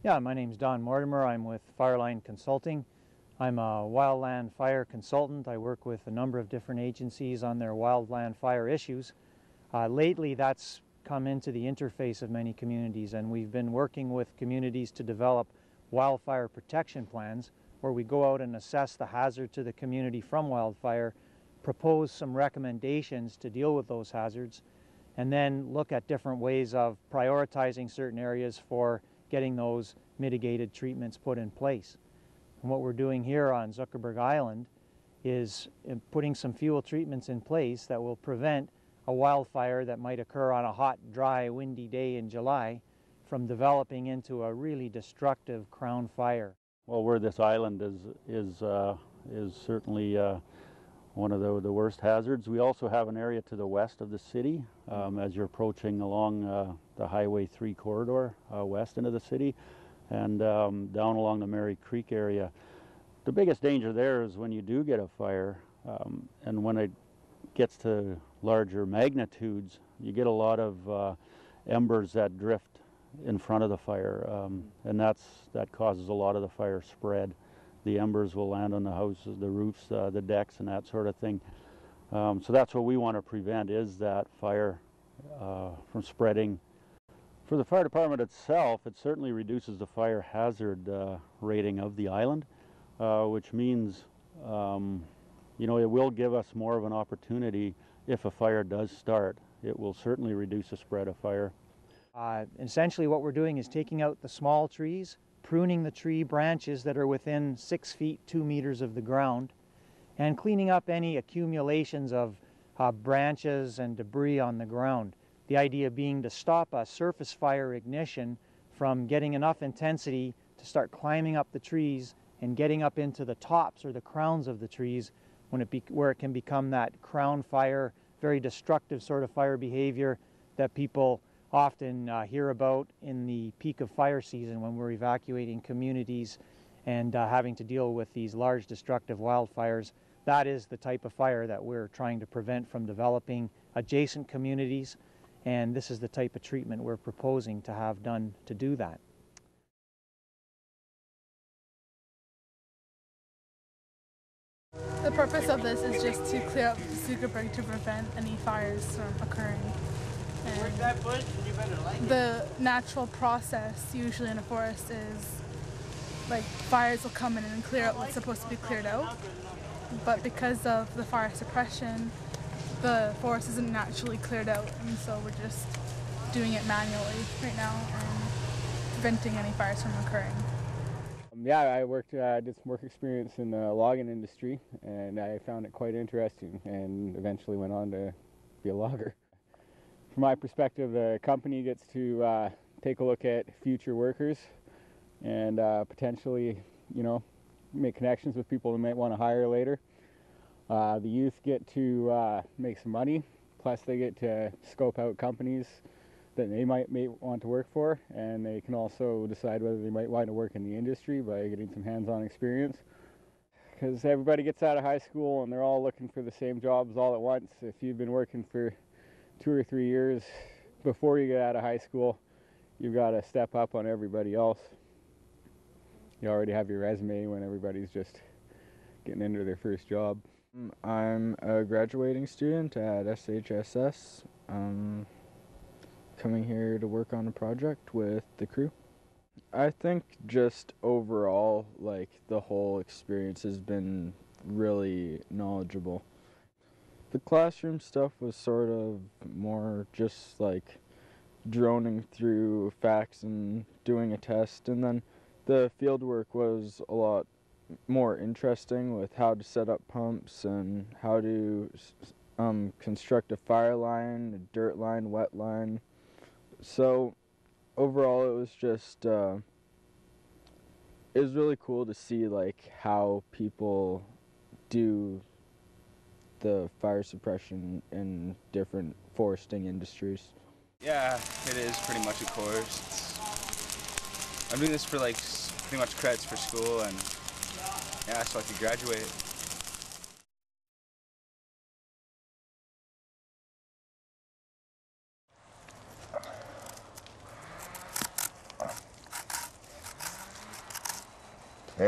Yeah, my name's Don Mortimer. I'm with Fireline Consulting. I'm a wildland fire consultant. I work with a number of different agencies on their wildland fire issues. Lately, that's come into the interface of many communities, and we've been working with communities to develop wildfire protection plans where we go out and assess the hazard to the community from wildfire, propose some recommendations to deal with those hazards, and then look at different ways of prioritizing certain areas for getting those mitigated treatments put in place. And what we're doing here on Zuckerberg Island is putting some fuel treatments in place that will prevent a wildfire that might occur on a hot, dry, windy day in July from developing into a really destructive crown fire. Well, where this island is certainly one of the worst hazards. We also have an area to the west of the city as you're approaching along the Highway 3 corridor west into the city, and down along the Mary Creek area. The biggest danger there is when you do get a fire, and when it gets to larger magnitudes, you get a lot of embers that drift in front of the fire, and that causes a lot of the fire spread. The embers will land on the houses, the roofs, the decks, and that sort of thing. So that's what we want to prevent, is that fire from spreading. For the fire department itself, it certainly reduces the fire hazard rating of the island, which means it will give us more of an opportunity if a fire does start. It will certainly reduce the spread of fire. Essentially what we're doing is taking out the small trees, pruning the tree branches that are within 6 feet, 2 meters of the ground, and cleaning up any accumulations of branches and debris on the ground. The idea being to stop a surface fire ignition from getting enough intensity to start climbing up the trees and getting up into the tops or the crowns of the trees where it can become that crown fire, very destructive sort of fire behavior that people often hear about in the peak of fire season when we're evacuating communities and having to deal with these large destructive wildfires. That is the type of fire that we're trying to prevent from developing adjacent communities, and this is the type of treatment we're proposing to have done to do that. The purpose of this is just to clear up Zuckerberg to prevent any fires from occurring. And the natural process usually in a forest is like fires will come in and clear out what's supposed to be cleared out, but because of the fire suppression, the forest isn't naturally cleared out, and so we're just doing it manually right now and preventing any fires from occurring. Yeah, I did some work experience in the logging industry, and I found it quite interesting and eventually went on to be a logger. From my perspective, the company gets to take a look at future workers and potentially, make connections with people they might want to hire later. The youth get to make some money, plus they get to scope out companies that they might want to work for, and they can also decide whether they might want to work in the industry by getting some hands-on experience. Because everybody gets out of high school and they're all looking for the same jobs all at once. If you've been working for 2 or 3 years before you get out of high school, you've got to step up on everybody else. You already have your resume when everybody's just getting into their first job. I'm a graduating student at SHSS, coming here to work on a project with the crew. I think just overall, the whole experience has been really knowledgeable. The classroom stuff was sort of more just droning through facts and doing a test, and then the field work was a lot more interesting with how to set up pumps and how to construct a fire line, a dirt line, wet line. So overall it was just it was really cool to see how people do the fire suppression in different foresting industries. Yeah, it is pretty much a course. I'm doing this for pretty much credits for school, and yeah, so I could graduate.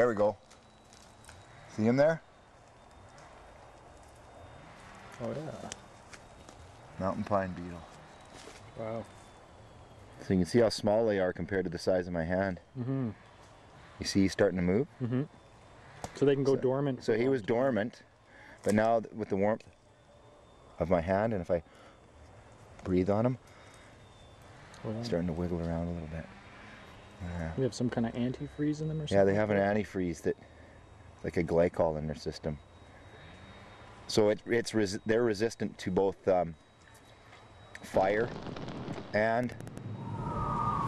There we go. See him there? Oh yeah. Mountain pine beetle. Wow. So you can see how small they are compared to the size of my hand. Mm-hmm. You see he's starting to move? Mm-hmm. So they can go dormant. So he was dormant, but now with the warmth of my hand, and if I breathe on him, he's starting to wiggle around a little bit. They have some kind of antifreeze in them or something? Yeah, they have an antifreeze that, like a glycol in their system. So they're resistant to both fire and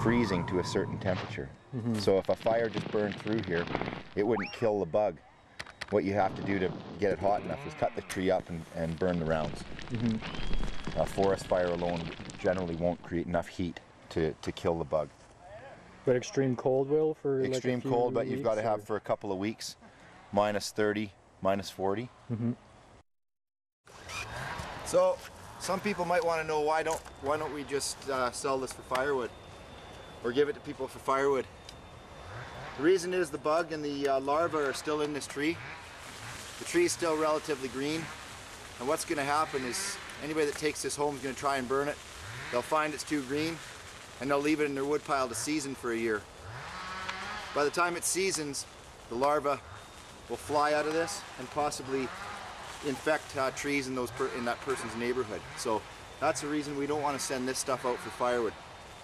freezing to a certain temperature. Mm-hmm. So if a fire just burned through here, it wouldn't kill the bug. What you have to do to get it hot enough is cut the tree up and burn the rounds. Mm-hmm. A forest fire alone generally won't create enough heat to kill the bug. But extreme cold will for extreme like a few cold, but weeks, you've got to have for a couple of weeks, minus 30, minus 40. Mm-hmm. So some people might want to know why don't we just sell this for firewood or give it to people for firewood. The reason is the bug and the larvae are still in this tree. The tree is still relatively green, and what's going to happen is anybody that takes this home is going to try and burn it. They'll find it's too green and they'll leave it in their wood pile to season for a year. By the time it seasons, the larvae will fly out of this and possibly infect trees in that person's neighborhood. So that's the reason we don't want to send this stuff out for firewood.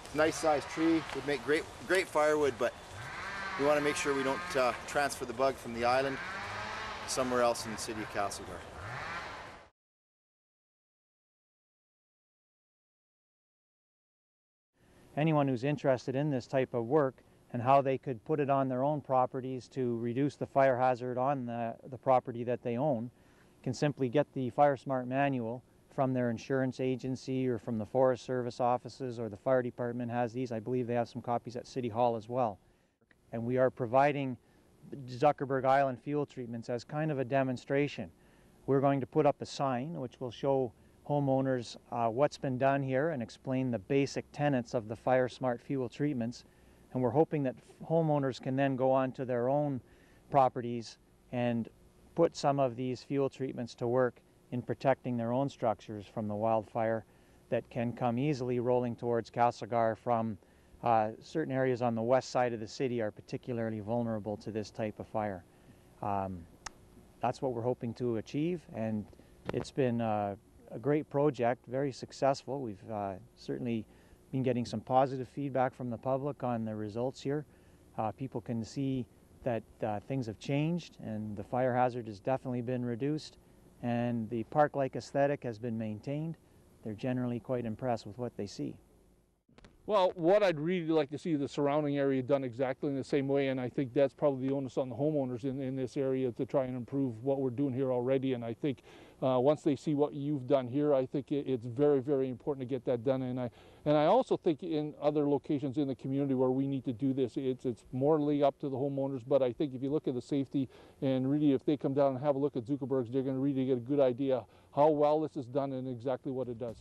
It's a nice sized tree, would make great firewood, but we want to make sure we don't transfer the bug from the island somewhere else in the city of Castlegar. Anyone who's interested in this type of work and how they could put it on their own properties to reduce the fire hazard on the property that they own can simply get the Firesmart manual from their insurance agency or from the Forest Service offices, or the fire department has these. I believe they have some copies at City Hall as well. And we are providing Zuckerberg Island fuel treatments as kind of a demonstration. We're going to put up a sign which will show homeowners what's been done here and explain the basic tenets of the Firesmart fuel treatments. And we're hoping that homeowners can then go on to their own properties and put some of these fuel treatments to work in protecting their own structures from the wildfire that can come easily rolling towards Castlegar from certain areas on the west side of the city are particularly vulnerable to this type of fire. That's what we're hoping to achieve, and it's been a great project, very successful. We've certainly been getting some positive feedback from the public on the results here. People can see that things have changed and the fire hazard has definitely been reduced, and the park-like aesthetic has been maintained. They're generally quite impressed with what they see. Well, what I'd really like to see the surrounding area done exactly in the same way, and I think that's probably the onus on the homeowners in this area to try and improve what we're doing here already. And I think once they see what you've done here, I think it's very, very important to get that done. And I also think in other locations in the community where we need to do this, it's morally up to the homeowners. But I think if you look at the safety, and really if they come down and have a look at Zuckerberg's, they're going to really get a good idea how well this is done and exactly what it does.